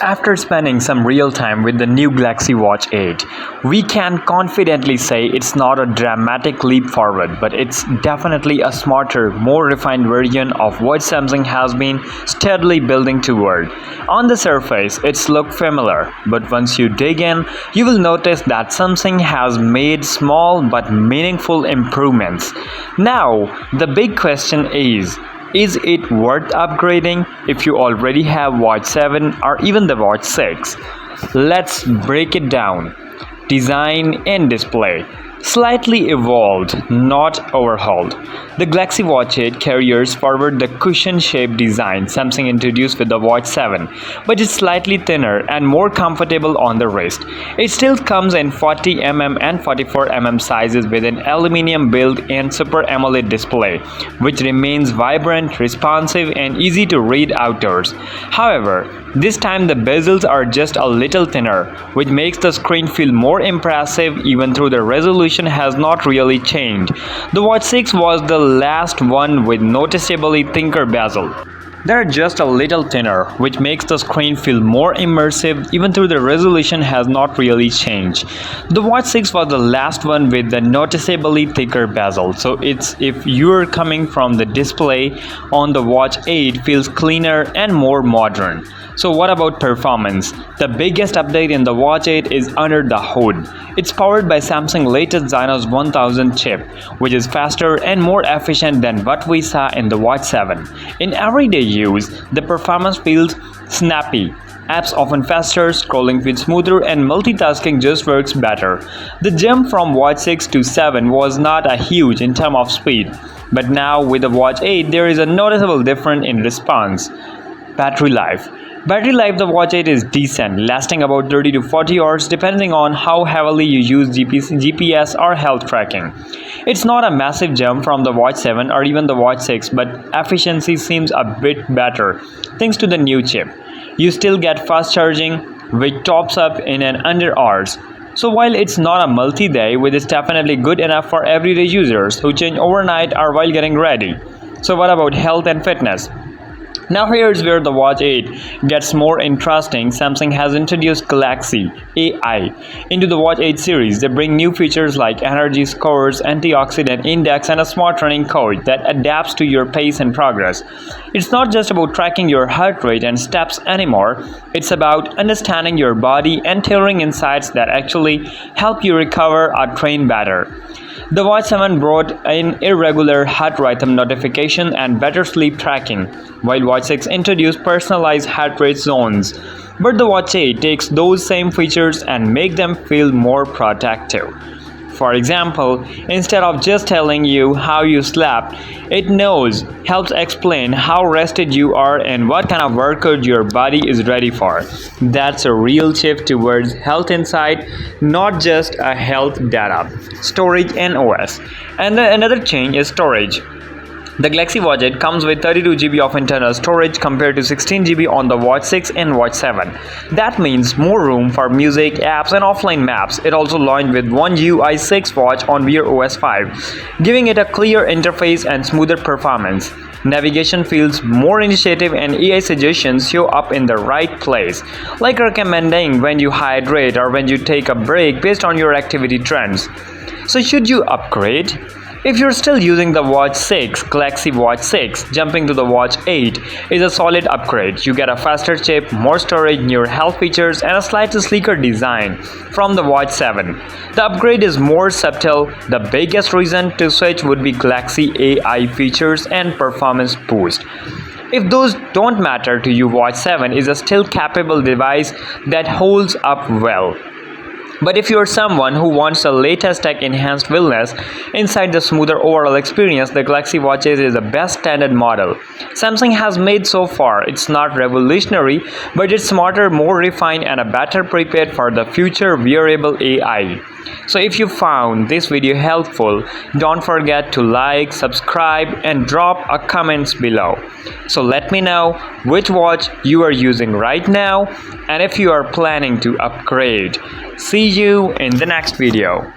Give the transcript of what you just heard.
After spending some real time with the new Galaxy Watch 8, we can confidently say it's not a dramatic leap forward, but it's definitely a smarter, more refined version of what Samsung has been steadily building toward. On the surface, it's look familiar, but once you dig in, you will notice that Samsung has made small but meaningful improvements. Now, the big question is it worth upgrading if you already have Watch 7 or even the Watch 6? Let's break it down. Design and display. Slightly evolved, not overhauled. The Galaxy Watch 8 carries forward the cushion-shaped design Samsung introduced with the Watch 7, but it's slightly thinner and more comfortable on the wrist. It still comes in 40mm and 44mm sizes with an aluminum build and Super AMOLED display, which remains vibrant, responsive, and easy to read outdoors. However, this time the bezels are just a little thinner, which makes the screen feel more impressive even though the resolution has not really changed. The Watch 6 was the last one with noticeably thinner bezel. They're just a little thinner, which makes the screen feel more immersive even though the resolution has not really changed. The Watch 6 was the last one with the noticeably thicker bezel, so if you're coming from the display on the Watch 8 feels cleaner and more modern. So what about performance? The biggest update in the Watch 8 is under the hood. It's powered by Samsung's latest Exynos 1000 chip, which is faster and more efficient than what we saw in the Watch 7. In everyday use, the performance feels snappy. Apps often faster, scrolling feels smoother, and multitasking just works better. The jump from Watch 6 to 7 was not a huge in terms of speed, but now with the Watch 8 there is a noticeable difference in response. Battery life. The Watch 8 is decent, lasting about 30 to 40 hours depending on how heavily you use GPS or health tracking. It's not a massive jump from the Watch 7 or even the Watch 6, but efficiency seems a bit better thanks to the new chip. You still get fast charging, which tops up in an under hours. So while it's not a multi-day, it is definitely good enough for everyday users who change overnight or while getting ready. So what about health and fitness? Now here's where the Watch 8 gets more interesting. Samsung has introduced Galaxy AI into the Watch 8 series. They bring new features like energy scores, antioxidant index, and a smart running coach that adapts to your pace and progress. It's not just about tracking your heart rate and steps anymore. It's about understanding your body and tailoring insights that actually help you recover or train better. The Watch 7 brought in irregular heart rhythm notification and better sleep tracking, while Watch 6 introduced personalized heart rate zones. But the Watch 8 takes those same features and make them feel more protective. For example, instead of just telling you how you slept, it helps explain how rested you are and what kind of workout your body is ready for. That's a real shift towards health insight, not just a health data. Storage and OS. And another change is storage. The Galaxy Watch 8 comes with 32GB of internal storage compared to 16GB on the Watch 6 and Watch 7. That means more room for music, apps, and offline maps. It also launched with One UI 6 watch on Wear OS 5, giving it a clear interface and smoother performance. Navigation feels more intuitive and AI suggestions show up in the right place, like recommending when you hydrate or when you take a break based on your activity trends. So should you upgrade? If you're still using the Watch 6, Galaxy Watch 6, jumping to the Watch 8 is a solid upgrade. You get a faster chip, more storage, newer health features, and a slightly sleeker design from the Watch 7. The upgrade is more subtle. The biggest reason to switch would be Galaxy AI features and performance boost. If those don't matter to you, Watch 7 is a still capable device that holds up well. But if you're someone who wants the latest tech-enhanced wellness inside the smoother overall experience, the Galaxy Watch 8 is the best standard model Samsung has made so far. It's not revolutionary, but it's smarter, more refined, and a better prepared for the future wearable AI. So if you found this video helpful, don't forget to like, subscribe, and drop a comments below. So let me know which watch you are using right now and if you are planning to upgrade. See you in the next video.